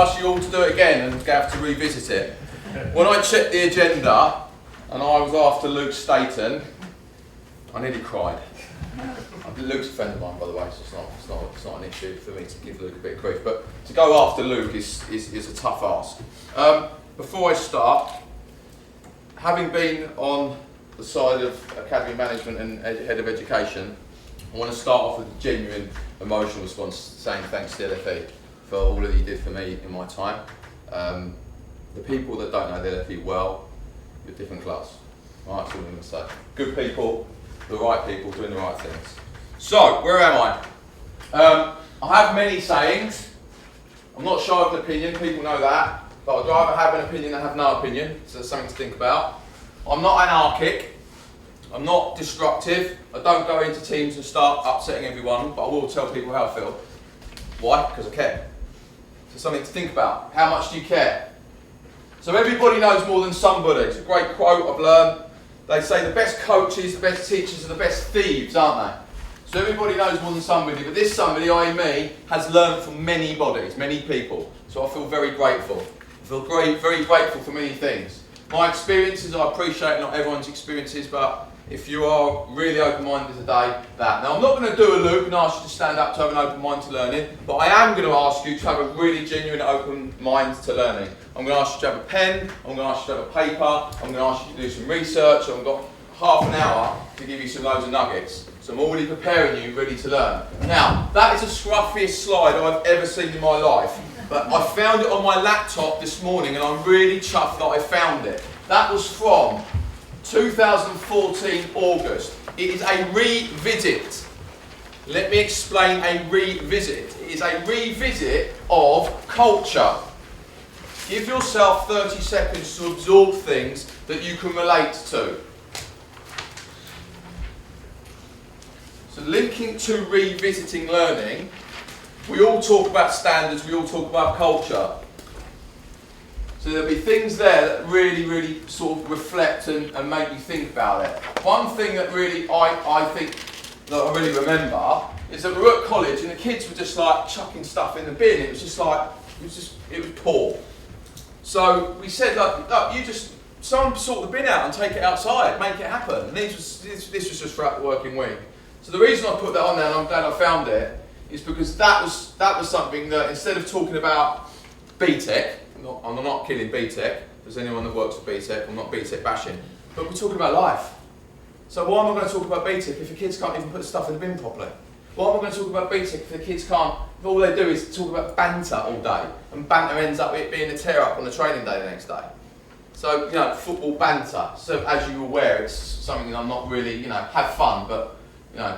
ask you all to do it again and have to revisit it. When I checked the agenda and I was after Luke Staten, I nearly cried. Luke's a friend of mine, by the way, so it's not an issue for me to give Luke a bit of grief. But to go after Luke is a tough ask. Before I start, having been on the side of academy management and head of education, I want to start off with a genuine emotional response, saying thanks to the LFE for all that you did for me in my time. The people that don't know the LFE well, you're a different class. Right, that's all I'm going to say. Good people, the right people, doing the right things. So, where am I? I have many sayings. I'm not shy of an opinion, people know that. But I'd rather have an opinion than have no opinion, so there's something to think about. I'm not anarchic. I'm not destructive. I don't go into teams and start upsetting everyone, but I will tell people how I feel. Why? Because I care. So something to think about. How much do you care? So everybody knows more than somebody. It's a great quote I've learned. They say the best coaches, the best teachers are the best thieves, aren't they? So everybody knows more than somebody, but this somebody, i.e. me, has learned from many bodies, many people. So I feel very grateful. I feel very grateful for many things. My experiences, I appreciate not everyone's experiences, but if you are really open-minded today, that. Now I'm not going to do a loop and ask you to stand up to have an open mind to learning, but I am going to ask you to have a really genuine open mind to learning. I'm going to ask you to have a pen, I'm going to ask you to have a paper, I'm going to ask you to do some research, I've got half an hour to give you some loads of nuggets. So I'm already preparing you, ready to learn. Now, that is the scruffiest slide I've ever seen in my life, but I found it on my laptop this morning and I'm really chuffed that I found it. That was from 2014 August. It is a revisit. Let me explain a revisit. It is a revisit of culture. Give yourself 30 seconds to absorb things that you can relate to. So linking to revisiting learning, we all talk about standards, we all talk about culture. So there'll be things there that really sort of reflect and make you think about it. One thing that really I think that I really remember is that we were at college and the kids were just like chucking stuff in the bin. It was just like, it was poor. So we said, look, someone sort the bin out and take it outside, make it happen. And this was just throughout the working week. So the reason I put that on there, and I'm glad I found it, is because that was something that instead of talking about BTEC, I'm not killing BTEC, there's anyone that works at BTEC, I'm not BTEC bashing, but we're talking about life. So why am I going to talk about BTEC if the kids can't even put stuff in the bin properly? Why am I going to talk about BTEC if the kids can't, if all they do is talk about banter all day, and banter ends up it being a tear up on the training day the next day? So, you know, football banter, so as you're aware, it's something that I'm not really, you know, have fun, but, you know,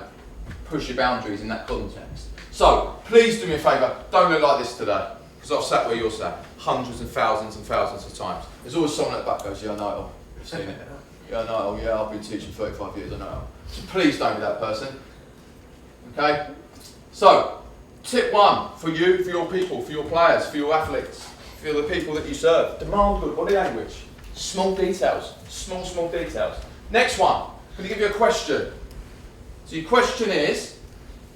push your boundaries in that context. So, please do me a favour, don't look like this today, because I've sat where you're sat, hundreds and thousands of times. There's always someone at the back who goes, yeah, I know it all. I've seen it. Yeah, I know it all. Yeah, I've been teaching 35 years, I know it all. So please don't be that person. Okay? So, tip one for you, for your people, for your players, for your athletes, for the people that you serve. Demand good body language. Small details. Small details. Next one. I'm going to give you a question. So your question is,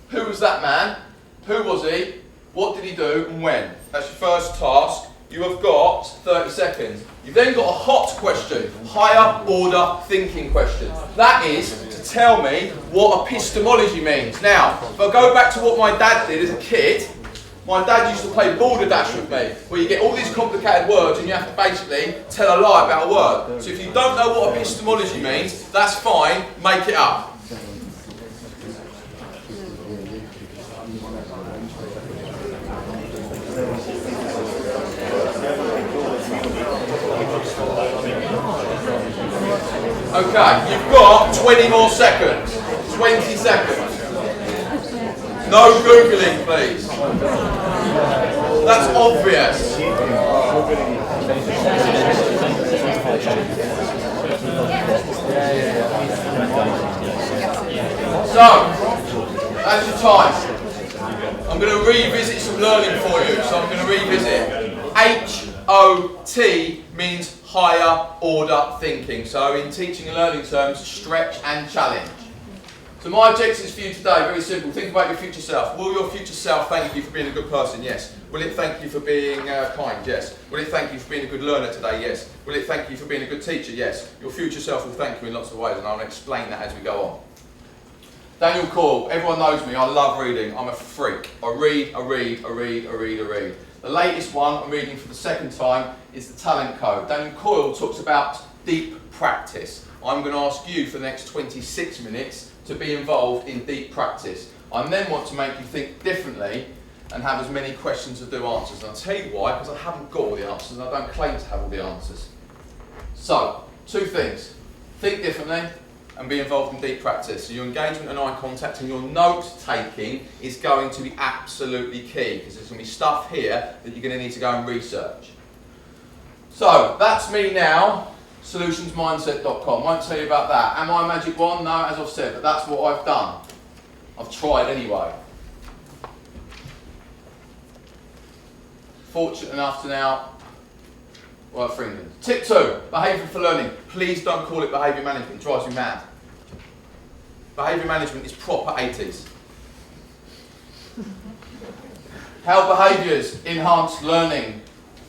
who was that man? Who was he? What did he do and when? That's your first task. You have got 30 seconds. You've then got a hot question, higher order thinking question. That is to tell me what epistemology means. Now, if I go back to what my dad did as a kid, my dad used to play border dash with me, where you get all these complicated words and you have to basically tell a lie about a word. So if you don't know what epistemology means, that's fine, make it up. Okay, you've got 20 more seconds. 20 seconds. No Googling, please. That's obvious. So, that's your time. I'm going to revisit some learning for you. So I'm going to revisit. HOT means higher order thinking. So in teaching and learning terms, stretch and challenge. So my objectives for you today, very simple. Think about your future self. Will your future self thank you for being a good person? Yes. Will it thank you for being kind? Yes. Will it thank you for being a good learner today? Yes. Will it thank you for being a good teacher? Yes. Your future self will thank you in lots of ways, and I'll explain that as we go on. Daniel Coyle, everyone knows me, I love reading, I'm a freak. I read. The latest one I'm reading for the second time is The Talent Code. Daniel Coyle talks about deep practice. I'm going to ask you for the next 26 minutes to be involved in deep practice. I then want to make you think differently and have as many questions as do answers. And I'll tell you why, because I haven't got all the answers and I don't claim to have all the answers. So, two things. Think differently and be involved in deep practice. So your engagement and eye contact and your note taking is going to be absolutely key, because there's going to be stuff here that you're going to need to go and research. So that's me now, solutionsmindset.com. Won't tell you about that. Am I a magic wand? No, as I've said, but that's what I've done. I've tried anyway. Fortunate enough to now work for England. Tip 2, behaviour for learning. Please don't call it behaviour management, it drives me mad. Behaviour management is proper 80s. How behaviours enhance learning.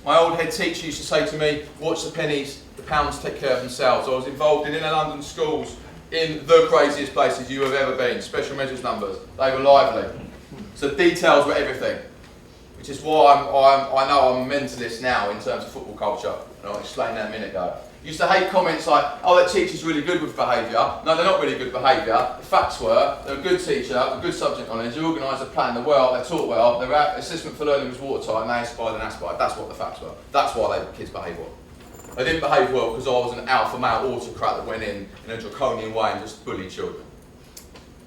My old head teacher used to say to me, watch the pennies, the pounds take care of themselves. I was involved in inner London schools in the craziest places you have ever been. Special measures numbers, they were lively. So details were everything. Which is why I know I'm a mentalist now in terms of football culture, and I'll explain that a minute ago. Used to hate comments like, oh, that teacher's really good with behaviour. No, they're not really good behaviour. The facts were, they're a good teacher, a good subject knowledge, they organised a plan, they're well, they're taught well, their assessment for learning was watertight, and they aspired and aspired. That's what the facts were. That's why the kids behave well. They didn't behave well because I was an alpha male autocrat that went in a draconian way and just bullied children.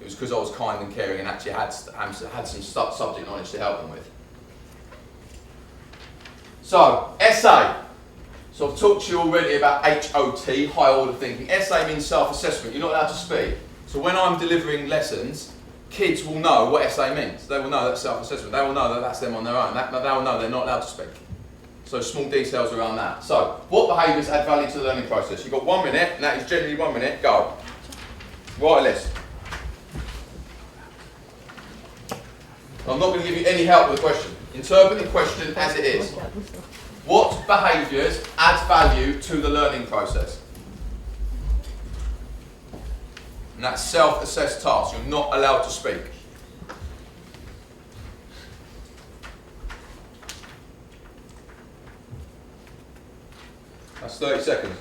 It was because I was kind and caring and actually had some subject knowledge to help them with. So, essay. So I've talked to you already about HOT, high order thinking. Essay means self-assessment. You're not allowed to speak. So when I'm delivering lessons, kids will know what essay means. They will know that's self-assessment. They will know that that's them on their own. They will know they're not allowed to speak. So small details around that. So, what behaviours add value to the learning process? You've got 1 minute, and that is generally 1 minute. Go. Write a list. I'm not going to give you any help with the question. Interpret the question as it is. What behaviours add value to the learning process? And that's self-assessed task. You're not allowed to speak. That's 30 seconds.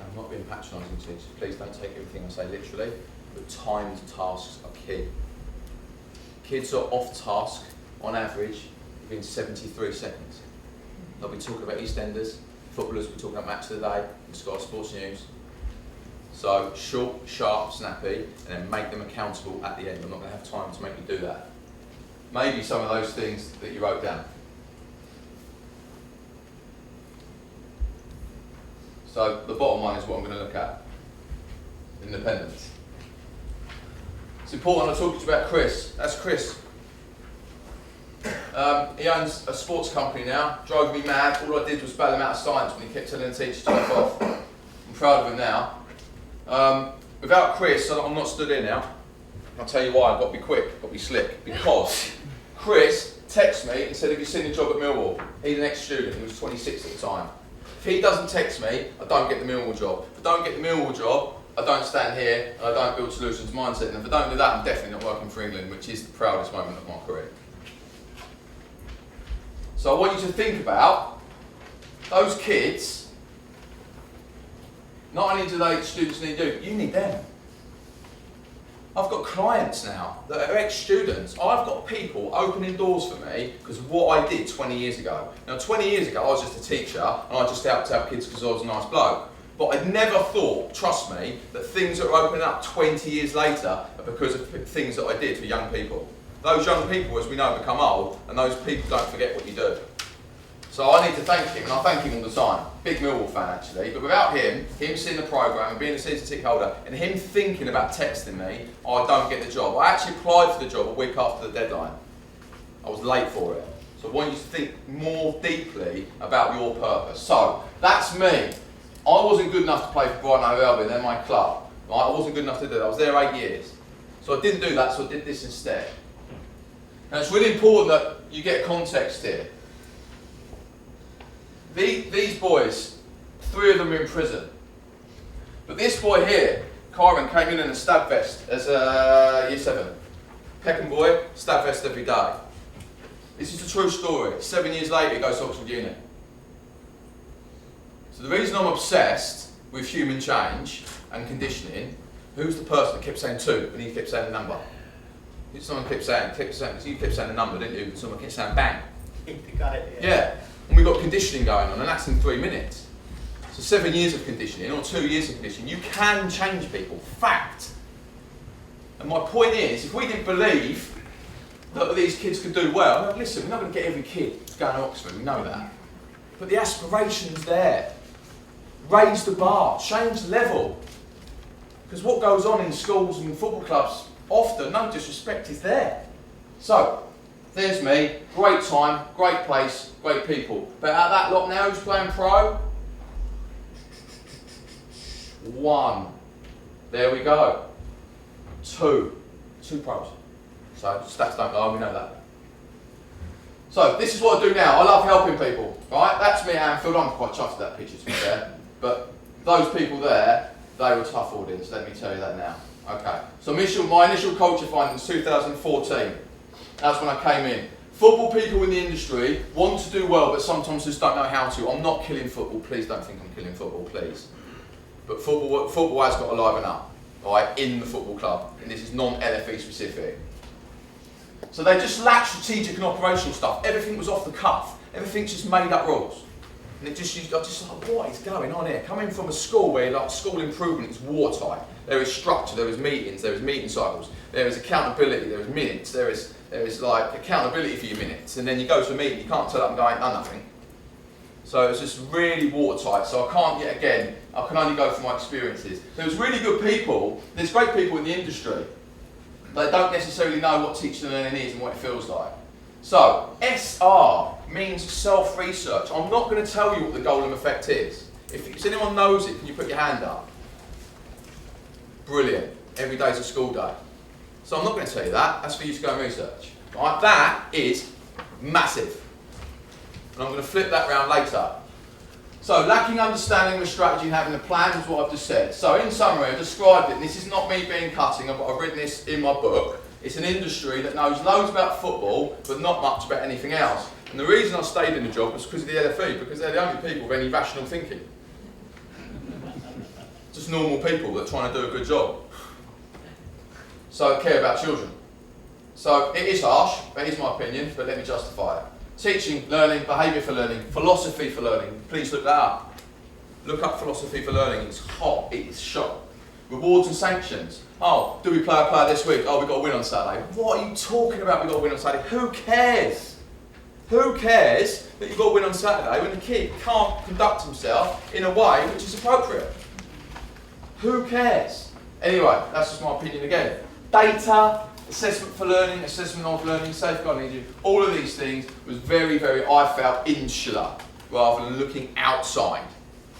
I'm not being patronising to you, so please don't take everything I say literally, but timed tasks are key. Kids are off task, on average, within 73 seconds. They'll be talking about EastEnders, footballers will be talking about Match of the Day, and Sky Sports News. So, short, sharp, snappy, and then make them accountable at the end. I'm not going to have time to make you do that. Maybe some of those things that you wrote down. So, the bottom one is what I'm going to look at. Independence. It's important I talk to you about Chris. That's Chris. He owns a sports company now. Drove me mad. All I did was bail him out of science when he kept telling the teacher to F off. I'm proud of him now. Without Chris, I'm not stood here now. I'll tell you why. I've got to be quick. I've got to be slick. Because Chris texted me and said, have you seen the job at Millwall? He's an ex-student. He was 26 at the time. If he doesn't text me, I don't get the Millwall job. If I don't get the Millwall job, I don't stand here and I don't build solutions mindset. And if I don't do that, I'm definitely not working for England, which is the proudest moment of my career. So I want you to think about those kids. Not only do students need you, you need them. I've got clients now that are ex-students. I've got people opening doors for me because of what I did 20 years ago. Now 20 years ago I was just a teacher and I just helped out kids because I was a nice bloke. But I'd never thought, trust me, that things that are opening up 20 years later are because of things that I did for young people. Those young people, as we know, become old, and those people don't forget what you do. So I need to thank him, and I thank him all the time. Big Millwall fan actually, but without him seeing the programme and being a season ticket holder, and him thinking about texting me, I don't get the job. I actually applied for the job a week after the deadline. I was late for it. So I want you to think more deeply about your purpose. So that's me. I wasn't good enough to play for Brighton Hove Albion, they're my club. Right? I wasn't good enough to do that. I was there 8 years. So I didn't do that, so I did this instead. Now it's really important that you get context here. These boys, 3 of them are in prison. But this boy here, Kyron, came in a stab vest as a year 7. Peckham boy, stab vest every day. This is a true story. 7 years later, he goes to Oxford Uni. So the reason I'm obsessed with human change and conditioning, who's the person that kept saying 2 and he kept saying the number? Someone kept saying, you kept saying the number, didn't you? Someone kept saying bang. Yeah. And we've got conditioning going on, and that's in 3 minutes. So 7 years of conditioning, or 2 years of conditioning, you can change people. Fact. And my point is, if we didn't believe that these kids could do well, listen, we're not going to get every kid going to Oxford, we know that. But the aspiration's there. Raise the bar, change the level. Because what goes on in schools and football clubs, often, no disrespect, is there. So, there's me, great time, great place, great people. But out of that lot now, who's playing pro? 1. There we go. 2 pros. So stats don't lie, we know that. So this is what I do now. I love helping people, right? That's me at Anfield. I'm quite chuffed at that picture to be fair. But those people there, they were tough audience, let me tell you that now. Okay, so my initial culture findings 2014. That's when I came in. Football people in the industry want to do well, but sometimes just don't know how to. I'm not killing football, please don't think I'm killing football, please. But football has got to liven up, right, in the football club. And this is non-LFE specific. So they just lacked strategic and operational stuff. Everything was off the cuff. Everything's just made up rules. And I just like, what is going on here? Coming from a school where like school improvement is watertight. There is structure, there is meetings, there is meeting cycles, there is accountability, there is minutes, there is like accountability for your minutes. And then you go to a meeting, you can't turn up and go, I ain't done nothing. So it's just really watertight. So I can't yet again, I can only go from my experiences. There's really good people, there's great people in the industry. They don't necessarily know what teaching and learning is and what it feels like. So, SR means self-research. I'm not going to tell you what the Golem effect is. If anyone knows it, can you put your hand up? Brilliant. Every day's a school day. So I'm not going to tell you that. That's for you to go and research. Right? That is massive. And I'm going to flip that round later. So, lacking understanding of a strategy and having a plan is what I've just said. So, in summary, I've described it, and this is not me being cutting, I've written this in my book. It's an industry that knows loads about football, but not much about anything else. And the reason I stayed in the job was because of the LFE, because they're the only people with any rational thinking. Just normal people that are trying to do a good job. So, care about children. So, it is harsh, that is my opinion, but let me justify it. Teaching, learning, behaviour for learning, philosophy for learning. Please look that up. Look up philosophy for learning. It's hot. It is shot. Rewards and sanctions. Oh, do we play a player this week? Oh, we've got to win on Saturday. What are you talking about? We've got to win on Saturday. Who cares? Who cares that you've got to win on Saturday when the kid can't conduct himself in a way which is appropriate? Who cares? Anyway, that's just my opinion again. Data. Assessment for learning, assessment of learning, safeguarding, all of these things was very, very, I felt, insular rather than looking outside.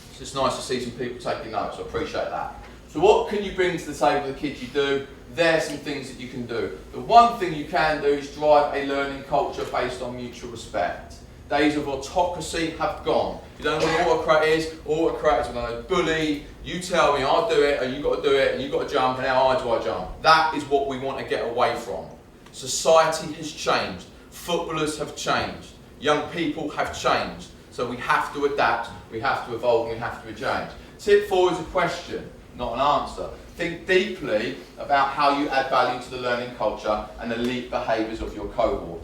It's just nice to see some people taking notes, I appreciate that. So what can you bring to the table with the kids you do? There's some things that you can do. The one thing you can do is drive a learning culture based on mutual respect. Days of autocracy have gone. You don't know what autocrat is? Autocrat is when I bully, you tell me I'll do it and you've got to do it and you've got to jump and how high do I jump? That is what we want to get away from. Society has changed. Footballers have changed. Young people have changed. So we have to adapt, we have to evolve and we have to change. Tip 4 is a question, not an answer. Think deeply about how you add value to the learning culture and elite behaviours of your cohort.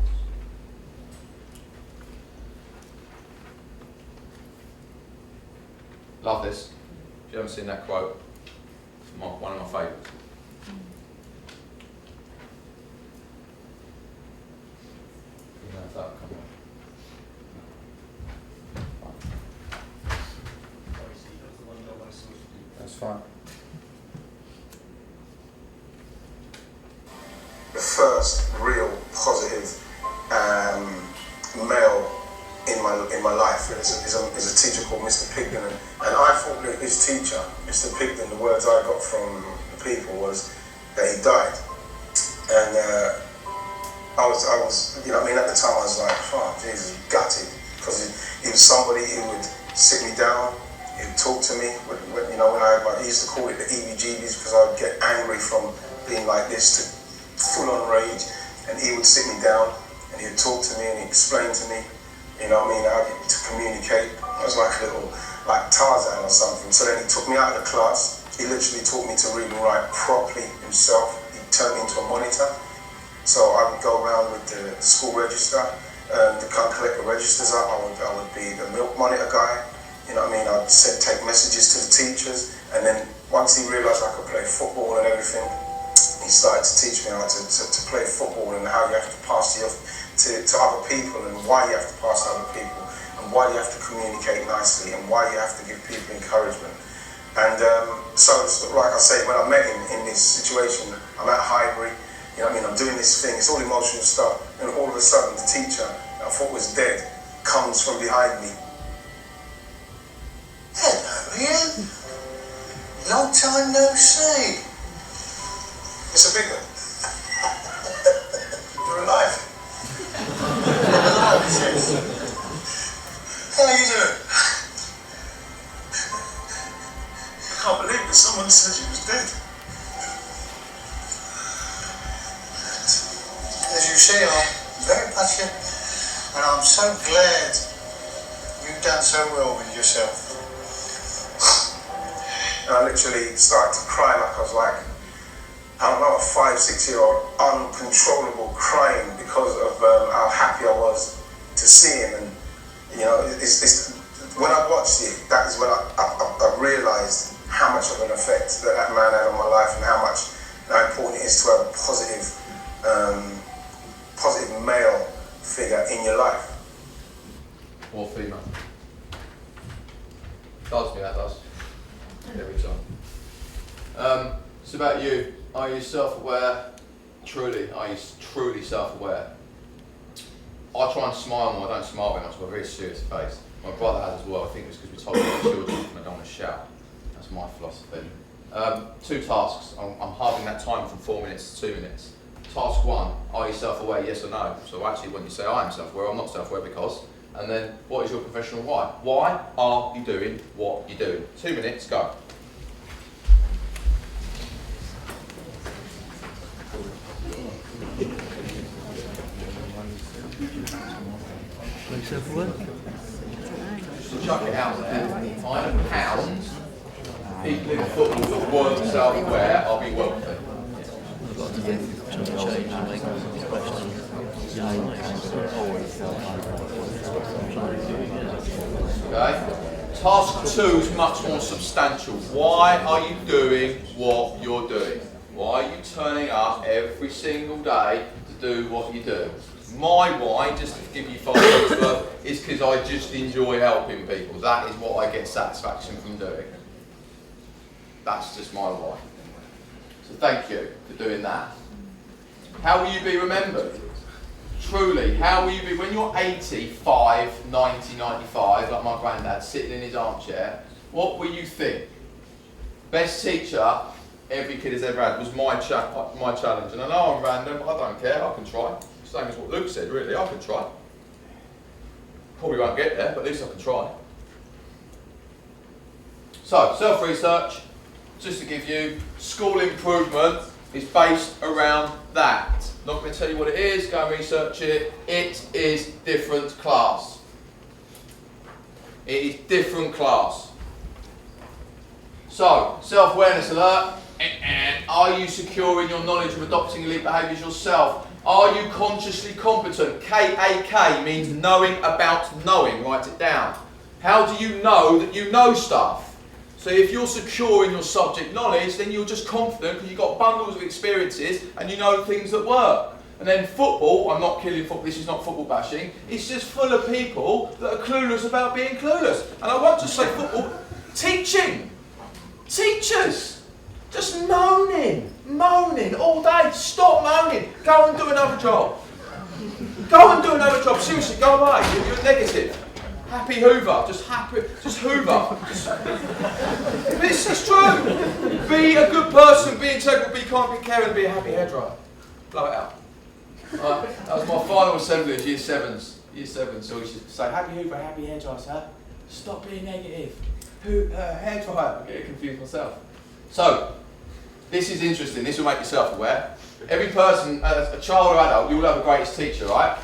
Love this. If you haven't seen that quote, it's one of my favourites. fine. The first real positive male in my life is a teacher called Mr. Pigden, and I thought that this teacher, Mr. Pigden, the words I got from the people was that he died, and I was, you know what I mean, at the time I was like, oh Jesus, gutted, because he was somebody who would sit me down, he would talk to me, you know, when I used to call it the EBGBs, because I would get angry from being like this to full on rage, and he would sit me down and he would talk to me and he'd explain to me, you know what I mean, how to communicate. I was like a little, like Tarzan or something. So then he took me out of the class, he literally taught me to read and write properly himself. He turned me into a monitor. So I would go around with the school register to come collect the registers up. I would be the milk monitor guy, you know what I mean, I'd take messages to the teachers, and then once he realised I could play football and everything, he started to teach me how to play football and how you have to pass to other people, and why you have to pass to other people, and why you have to communicate nicely, and why you have to give people encouragement. And so like I say, when I met him in this situation, I'm at Highbury, you know what I mean, I'm doing this thing, it's all emotional stuff, and all of a sudden the teacher that I thought was dead comes from behind me. Hello Ian, long time no see. Mr. Pigden, you're alive. You're alive, he says. How are you doing? I can't believe that someone said you was dead. As you see, I'm very patient, and I'm so glad you've done so well with yourself. And I literally started to cry, like I was like, I don't know, a 5-6-year-old, uncontrollable crying because of how happy I was to see him. And you know, when I watched it, that is when I realised how much of an effect that man had on my life, and how important it is to have a positive male figure in your life. Or female. Does me, that does. Every time. It's about you. Are you self-aware? Truly, are you truly self-aware? I try and smile more. I don't smile very much. I've got a very serious face. My brother has as well. I think it's because we told our children and I don't want to shout. That's my philosophy. 2 tasks. I'm halving that time from 4 minutes to 2 minutes. Task 1, are you self-aware, yes or no? So actually when you say I am self-aware, I'm not self-aware because. And then, what is your professional why? Why are you doing what you're doing? 2 minutes, go. Just to chuck it out there, if I had pounds, people in football that weren't self-aware, I'll be wealthy. Okay. Task 2 is much more substantial. Why are you doing what you're doing? Why are you turning up every single day to do what you do? My why, just to give you 5 minutes worth, is because I just enjoy helping people. That is what I get satisfaction from doing. That's just my why. So thank you for doing that. How will you be remembered? Truly, how will you be when you're 85, 90, 95, like my granddad, sitting in his armchair? What will you think? Best teacher every kid has ever had was my challenge. And I know I'm random, but I don't care, I can try. Same as what Luke said, really, I can try. Probably won't get there, but at least I can try. So, self-research, just to give you, school improvement is based around that. Not going to tell you what it is, go and research it. It is different class. It is different class. So, self-awareness alert. Are you secure in your knowledge of adopting elite behaviours yourself? Are you consciously competent? K-A-K means knowing about knowing. Write it down. How do you know that you know stuff? So if you're secure in your subject knowledge, then you're just confident because you've got bundles of experiences and you know things that work. And then football, I'm not killing football, this is not football bashing, it's just full of people that are clueless about being clueless. And I won't just say football, teaching. Teachers, just moaning all day. Stop moaning. Go and do another job. Go and do another job. Seriously, go away. You're negative. Happy Hoover. Just Hoover. It's true. Be a good person. Be integral. Be kind. Be caring. Be a happy hairdryer. Blow it out. Right, that was my final assembly of year 7s. Year 7. So we should say, happy Hoover, happy hairdryer, sir. Stop being negative. Hairdryer. I'm getting confused myself. So, this is interesting. This will make you self-aware. Every person, a child or adult, you all have a greatest teacher, right?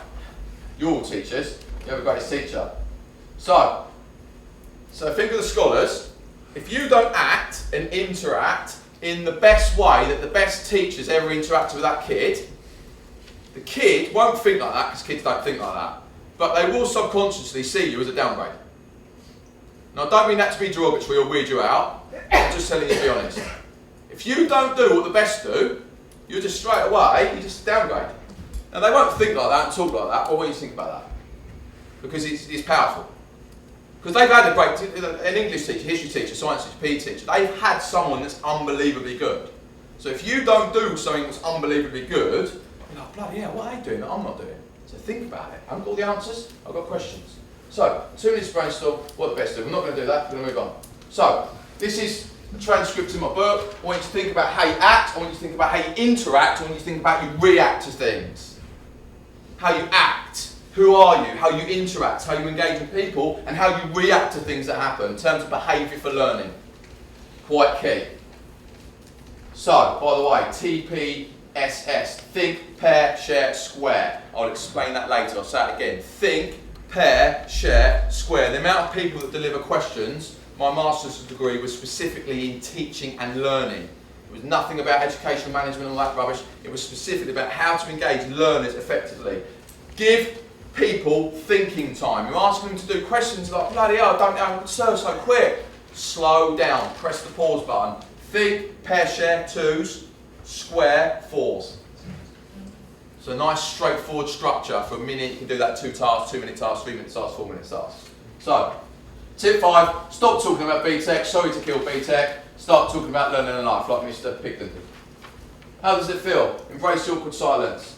You're all teachers. You have a greatest teacher. So think of the scholars. If you don't act and interact in the best way that the best teachers ever interacted with that kid, the kid won't think like that, because kids don't think like that. But they will subconsciously see you as a downgrade. Now, I don't mean that to be derogatory or weird you out. I'm just telling you to be honest. If you don't do what the best do, you're just straight away, you just downgrade. Now, they won't think like that and talk like that. Well, what do you think about that? Because it's powerful. Because they've had an English teacher, history teacher, science teacher, PE teacher. They've had someone that's unbelievably good. So if you don't do something that's unbelievably good, you're like, bloody hell, what are they doing that I'm not doing? So think about it. I haven't got all the answers, I've got questions. So, 2 minutes brainstorm, what the best do. We're not going to do that, we're going to move on. So, this is a transcript in my book. I want you to think about how you act, I want you to think about how you interact, I want you to think about how you react to things. How you act, who are you, how you interact, how you engage with people, and how you react to things that happen in terms of behaviour for learning. Quite key. So, by the way, TPSS, think, pair, share, square. I'll explain that later, I'll say it again. Think, pair, share, square. The amount of people that deliver questions, my master's degree was specifically in teaching and learning. It was nothing about educational management and all that rubbish. It was specifically about how to engage learners effectively. Give people thinking time. You're asking them to do questions like, bloody hell, don't know, so quick. Slow down, press the pause button. Think, pair, share, 2s, square, 4s. So a nice straightforward structure. For a minute you can do that 2 tasks, 2 minute tasks, 3 minute tasks, 4 minute tasks. So, tip 5, stop talking about BTEC, sorry to kill BTEC, start talking about learning and life like Mr. Pigden did. How does it feel? Embrace the awkward silence.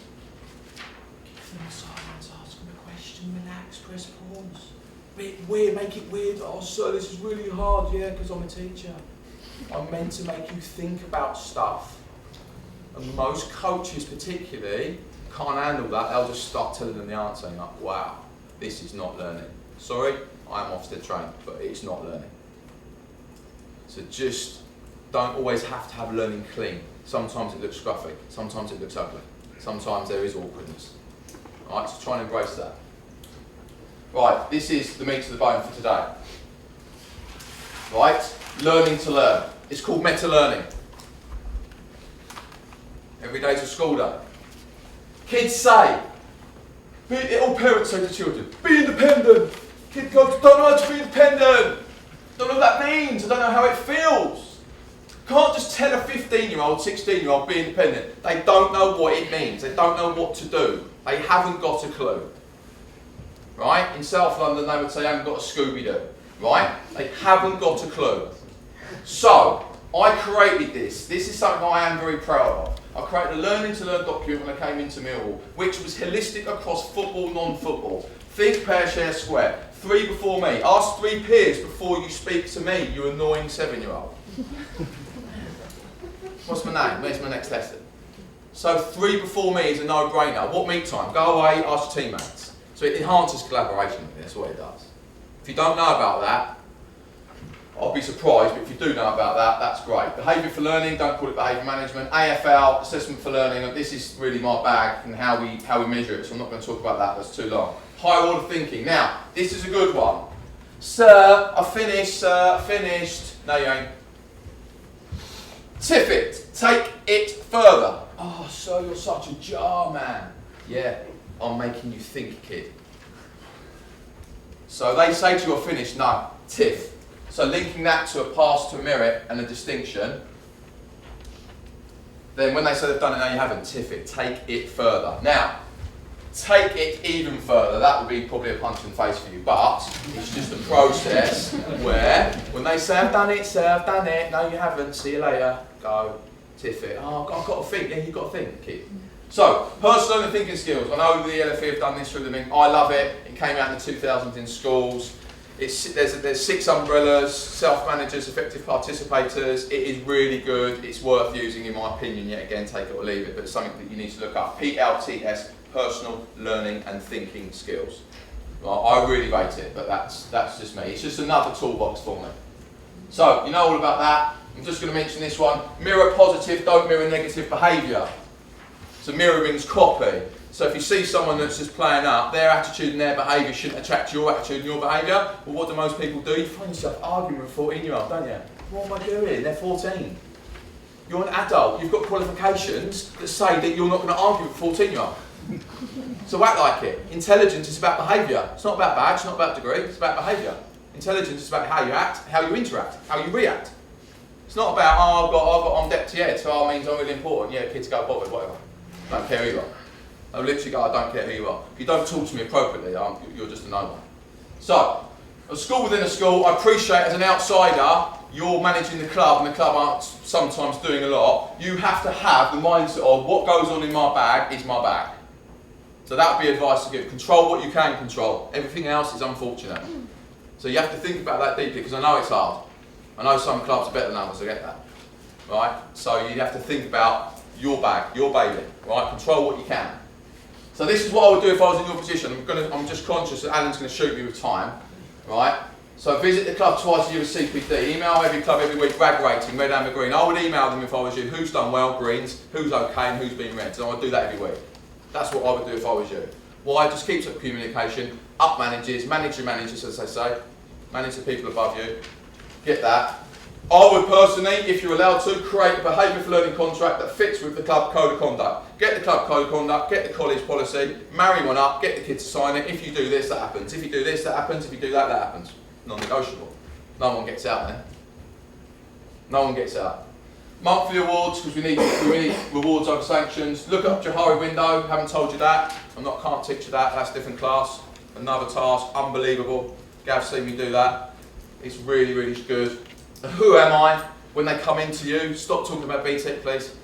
Give them silence, ask them a question, relax, press pause. Bit weird, make it weird. Oh sir, this is really hard, yeah, because I'm a teacher. I'm meant to make you think about stuff. And most coaches particularly can't handle that. They'll just start telling them the answer and you're like, wow, this is not learning. Sorry, I'm Ofsted trained, but it's not learning. So just don't always have to have learning clean. Sometimes it looks scruffy, sometimes it looks ugly, sometimes there is awkwardness. Alright, so try and embrace that. Right, this is the meat of the bone for today. Right, learning to learn. It's called meta-learning. Every day's a school day. Kids say, all parents say to children, be independent. Kids go, don't know how to be independent. Don't know what that means. I don't know how it feels. Can't just tell a 15-year-old, 16-year-old be independent. They don't know what it means. They don't know what to do. They haven't got a clue. Right? In South London they would say, I haven't got a Scooby-Doo. Right? They haven't got a clue. So, I created this. This is something I am very proud of. I created a Learning to Learn document when I came into Millwall, which was holistic across football, non-football. Think, pair, share, square. 3 before me. Ask 3 peers before you speak to me, you annoying 7-year-old. What's my name? Where's my next lesson? So 3 before me is a no-brainer. What meet time? Go away, ask your teammates. So it enhances collaboration. That's what it does. If you don't know about that, I'll be surprised, but if you do know about that, that's great. Behaviour for learning, don't call it behaviour management. AFL, assessment for learning, and this is really my bag and how we measure it, so I'm not going to talk about that, that's too long. Higher order thinking. Now, this is a good one. Sir, I finished. No, you ain't. Tiff it, take it further. Oh, sir, you're such a jar man. Yeah, I'm making you think, kid. So they say to you, you're finished. No, tiff. So linking that to a pass, to a merit and a distinction, then when they say they've done it, no you haven't, tiff it, take it further. Now, take it even further. That would be probably a punch in the face for you, but it's just a process where when they say, I've done it, sir, I've done it. No, you haven't. See you later. Go. Tiff it. Oh, I've got to think. Yeah, you've got to think, kid. So, personal and thinking skills. I know the LFE have done this through the thing. I love it. It came out in the 2000s in schools. There's 6 umbrellas, self-managers, effective participators. It is really good. It's worth using in my opinion. Yet again, take it or leave it, but it's something that you need to look up. PLTS, personal learning and thinking skills. Well, I really rate it, but that's just me. It's just another toolbox for me. So, you know all about that. I'm just going to mention this one. Mirror positive, don't mirror negative behaviour. So mirror means copy. So if you see someone that's just playing up, their attitude and their behaviour shouldn't attract your attitude and your behaviour. Well, what do most people do? You find yourself arguing with a 14-year-old, don't you? What am I doing? They're 14. You're an adult. You've got qualifications that say that you're not going to argue with a 14-year-old. So act like it. Intelligence is about behaviour. It's not about badge, not about degree, it's about behaviour. Intelligence is about how you act, how you interact, how you react. It's not about, oh, I've got on deck to head, so it means I'm really important. Yeah, kids go bothered, whatever. I don't care who you are. I literally go, I don't care who you are. If you don't talk to me appropriately, you're just a no one. So, a school within a school, I appreciate as an outsider, you're managing the club and the club aren't sometimes doing a lot. You have to have the mindset of what goes on in my bag is my bag. So that would be advice to give. Control what you can control. Everything else is unfortunate. So you have to think about that deeply because I know it's hard. I know some clubs are better than others, I get that. Right? So you have to think about your bag, your baby. Right? Control what you can. So this is what I would do if I was in your position. I'm just conscious that Alan's going to shoot me with time. Right? So visit the club twice a year with CPD. Email every club every week, rag rating, red, amber, green. I would email them if I was you. Who's done well, greens, who's okay and who's been red. So I would do that every week. That's what I would do if I was you. Why? Just keeps up communication, up managers, manage your managers as they say, manage the people above you, get that. I would personally, if you're allowed to, create a behaviour for learning contract that fits with the club code of conduct. Get the club code of conduct, get the college policy, marry one up, get the kids to sign it. If you do this, that happens. If you do this, that happens. If you do that, that happens. Non-negotiable. No one gets out then. No one gets out. Monthly awards, because we need rewards over sanctions. Look up Johari window, haven't told you that. Can't teach you that, that's a different class. Another task, unbelievable. Gav's seen me do that. It's really, really good. Who am I? When they come into you, stop talking about BTEC please.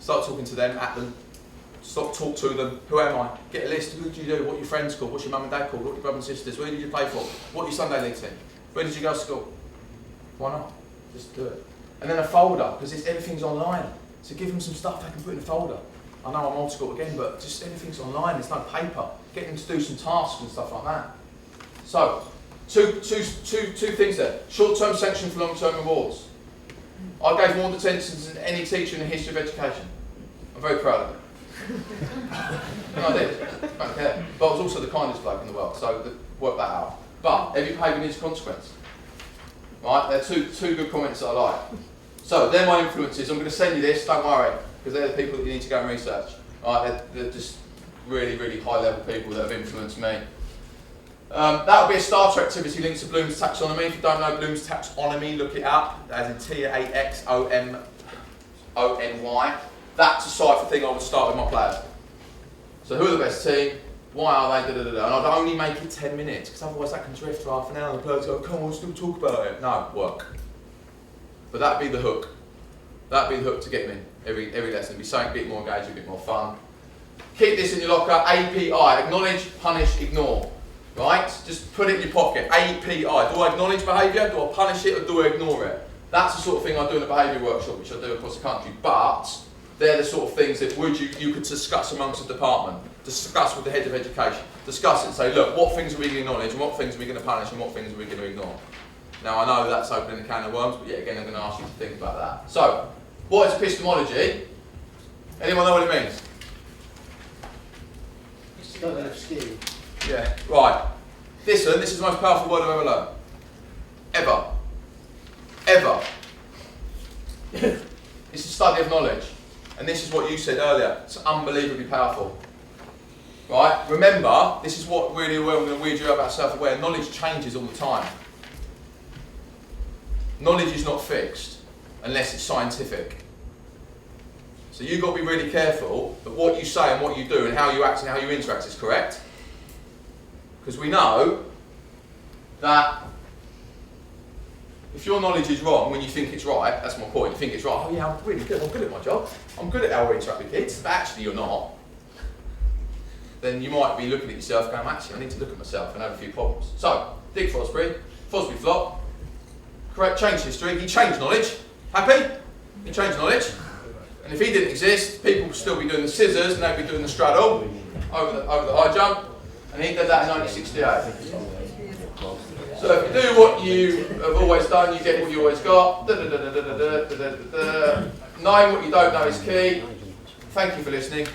Start talking to them, at them. Stop, talk to them. Who am I? Get a list. Who do you do? What are your friends called? What's your mum and dad called? What are your brothers and sisters? Where did you play for? What are your Sunday league team? Where did you go to school? Why not? Just do it. And then a folder, because everything's online. So give them some stuff they can put in a folder. I know I'm old school again, but just everything's online, there's no paper. Get them to do some tasks and stuff like that. So, two things there. Short-term sanction for long-term rewards. I gave more attention than any teacher in the history of education. I'm very proud of it. And I did. I don't care. But I was also the kindest bloke in the world, so work that out. But every behaviour needs a consequence. Right? They're two good comments that I like. So they're my influences. I'm going to send you this, don't worry, because they're the people that you need to go and research. Right? They're just really, really high level people that have influenced me. That would be a starter activity linked to Bloom's taxonomy. If you don't know Bloom's taxonomy, look it up, as in Taxony. That's a cipher thing I would start with my players. So who are the best team? Why are they? And I'd only make it 10 minutes, because otherwise that can drift for half an hour and the players go, come on, we'll still talk about it. No, work. But that'd be the hook. That'd be the hook to get them in every lesson. It'd be something a bit more engaging, a bit more fun. Keep this in your locker. API, acknowledge, punish, ignore. Right? Just put it in your pocket. API. Do I acknowledge behaviour? Do I punish it or do I ignore it? That's the sort of thing I do in a behaviour workshop, which I do across the country. But they're the sort of things that you could discuss amongst the department, discuss with the head of education, discuss it and say, look, what things are we going to acknowledge and what things are we going to punish and what things are we going to ignore? Now I know that's opening a can of worms, but yet again I'm going to ask you to think about that. So, what is epistemology? Anyone know what it means? It's not of skill. Yeah, right. Listen, this is the most powerful word I've ever learned. Ever. Ever. It's the study of knowledge. And this is what you said earlier. It's unbelievably powerful. Right? Remember, this is what really I'm going to weird you out about self-aware. Knowledge changes all the time. Knowledge is not fixed unless it's scientific. So you've got to be really careful that what you say and what you do and how you act and how you interact is correct. Because we know that if your knowledge is wrong when you think it's right, that's my point, you think it's right, oh yeah, I'm really good, I'm good at my job, I'm good at how I interact with kids, but actually you're not, then you might be looking at yourself going, actually I need to look at myself and have a few problems. So, Dick Fosbury, Fosbury Flop, correct, changed history, he changed knowledge, happy? He changed knowledge, and if he didn't exist, people would still be doing the scissors and they'd be doing the straddle over the high jump, and he did that in 1968. So if you do what you have always done, you get what you always got. Knowing what you don't know is key. Thank you for listening.